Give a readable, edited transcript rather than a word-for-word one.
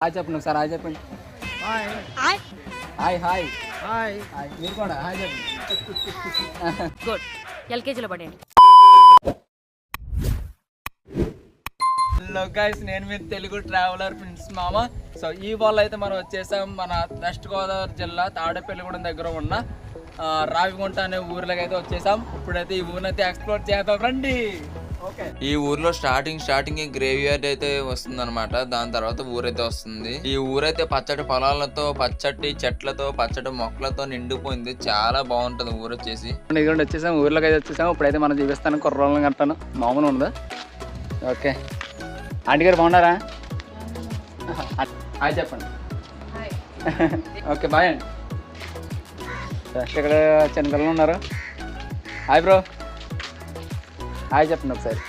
Hi చెప్పండి ఒకసారి hi చెప్పండి. Hi hi hi hi hi మీరు కూడా హాయ్ చెప్పండి. గుడ్ ఎల్కేజీలో పడండి. హలో గైస్, నేను మీ తెలుగు ట్రావెలర్ ప్రిన్స్ మామ. సో ఈ వాళ్ళు అయితే మనం వచ్చేసాం మన వెస్ట్ గోదావరి జిల్లా తాడేపల్లిగూడెం దగ్గర ఉన్న రావిగుంట అనే ఊర్లోకి అయితే వచ్చేసాం. ఇప్పుడైతే ఈ ఊరిని అయితే ఎక్స్ప్లోర్ చేద్దాం రండి. ఓకే, ఈ ఊర్లో స్టార్టింగ్ గ్రేవ్ యార్డ్ అయితే వస్తుంది అనమాట. దాని తర్వాత ఊరైతే వస్తుంది. ఈ ఊరైతే పచ్చటి పొలాలతో, పచ్చటి చెట్లతో, పచ్చటి మొక్కలతో నిండిపోయింది. చాలా బాగుంటది ఊరు వచ్చేసి. ఇదిగోండి వచ్చేసాం, ఊర్లోకి అయితే వచ్చేసాం. ఇప్పుడైతే మనం చూపిస్తాను కుర్రోళ్ళని గంటాను. మామూలు ఉందా? ఓకే, ఆంటీ గారు బాగున్నారా? హాయ్ చెప్పండి. ఓకే బాయ్ అండి. ఇక్కడ చిన్నపిల్లలు ఉన్నారు. హాయ్ బ్రో, హాయ్ చెప్పండి ఒకసారి.